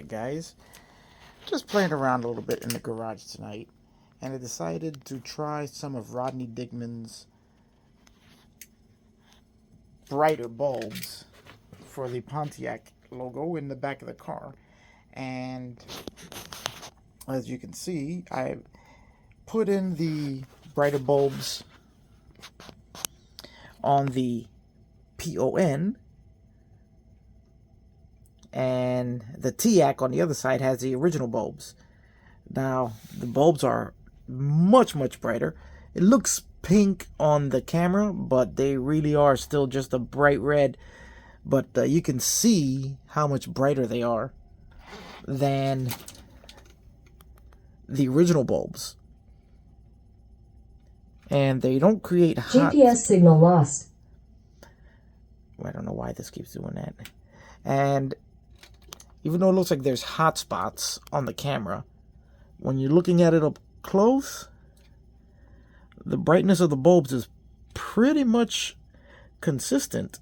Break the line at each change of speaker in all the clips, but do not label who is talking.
Alright guys, just playing around a little bit in the garage tonight, and I decided to try some of Rodney Dickman's brighter bulbs for the Pontiac logo in the back of the car. And as you can see, I put in the brighter bulbs on the PON, and the TIAC on the other side has the original bulbs. Now the bulbs are much brighter. It looks pink on the camera, but they really are still just a bright red. But you can see how much brighter they are than the original bulbs. And they don't create hot...
GPS signal lost.
I don't know why this keeps doing that. And even though it looks like there's hot spots on the camera, when you're looking at it up close, the brightness of the bulbs is pretty much consistent.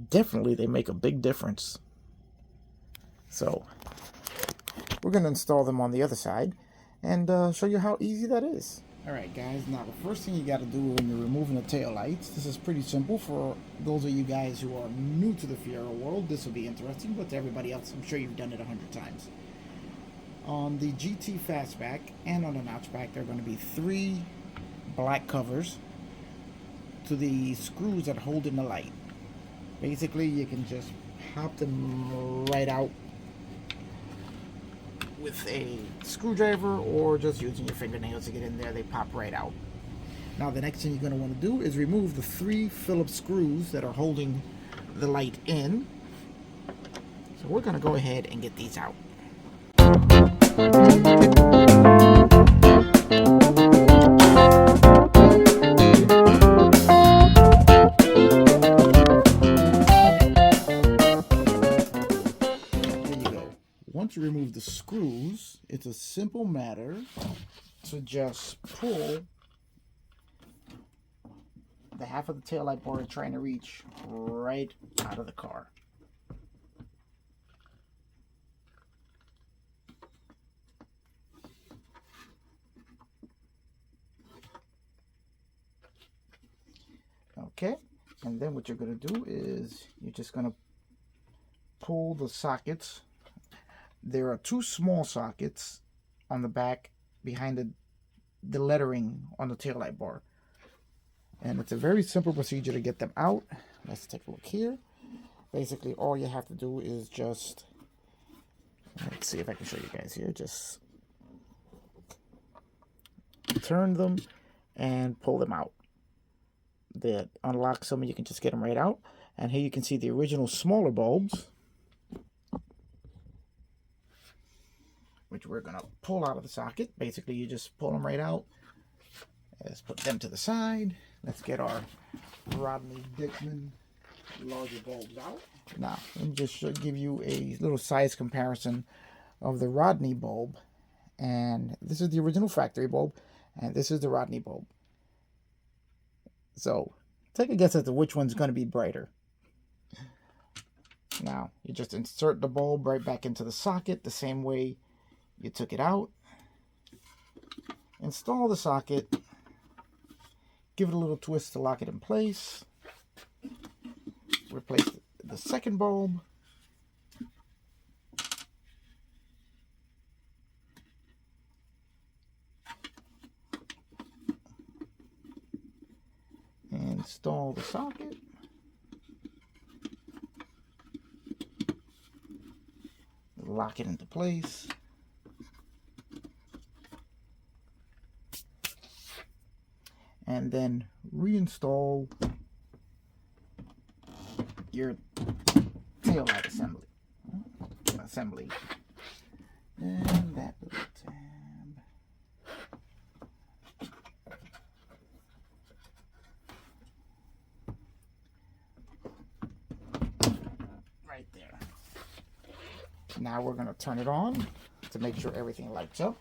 Definitely, they make a big difference. So we're going to install them on the other side and show you how easy that is. Alright guys, now the first thing you got to do when you're removing the tail lights, this is pretty simple. For those of you guys who are new to the Fiero world, this will be interesting, but to everybody else, I'm sure you've done it 100 times. On the GT Fastback and on the Notchback, there are going to be 3 black covers to the screws that hold in the light. Basically, you can just pop them right out with a screwdriver, or just using your fingernails to get in there. They pop right out. Now the next thing you're going to want to do is remove the 3 Phillips screws that are holding the light in. So we're going to go ahead and get these out. Once you remove the screws, it's a simple matter to just pull the half of the taillight bar you're trying to reach right out of the car. Okay, and then what you're going to do is you're just going to pull the sockets. There are 2 small sockets on the back behind the lettering on the taillight bar. And it's a very simple procedure to get them out. Let's take a look here. Basically, all you have to do is just... Let's see if I can show you guys here. Just turn them and pull them out. That unlocks them, and you can just get them right out. And here you can see the original smaller bulbs, which we're going to pull out of the socket. Basically, you just pull them right out. Let's put them to the side. Let's get our Rodney Dickman larger bulbs out. Now, let me just give you a little size comparison of the Rodney bulb. And this is the original factory bulb, and this is the Rodney bulb. So, take a guess as to which one's going to be brighter. Now, you just insert the bulb right back into the socket the same way you took it out. Install the socket. Give it a little twist to lock it in place. Replace the second bulb. Install the socket. Lock it into place. And then reinstall your taillight assembly. And that little tab. Right there. Now we're going to turn it on to make sure everything lights up.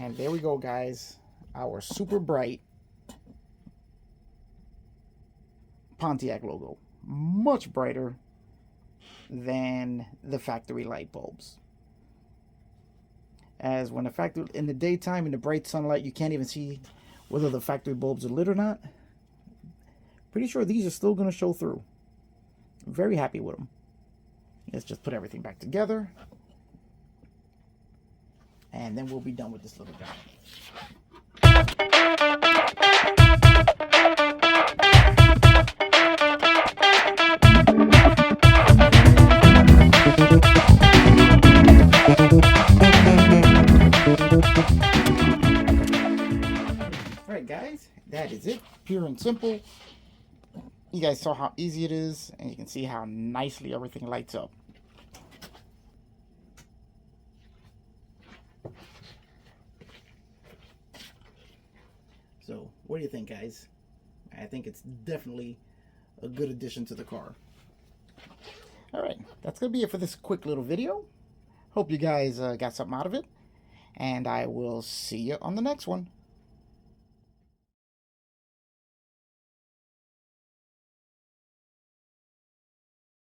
And there we go, guys. Our super bright Pontiac logo. Much brighter than the factory light bulbs. As when the factory, in the daytime, in the bright sunlight, you can't even see whether the factory bulbs are lit or not. Pretty sure these are still going to show through. Very happy with them. Let's just put everything back together. And then we'll be done with this little guy. Alright guys, that is it. Pure and simple. You guys saw how easy it is, and you can see how nicely everything lights up. So, what do you think, guys? I think it's definitely a good addition to the car. Alright, that's going to be it for this quick little video. Hope you guys got something out of it. And I will see you on the next one.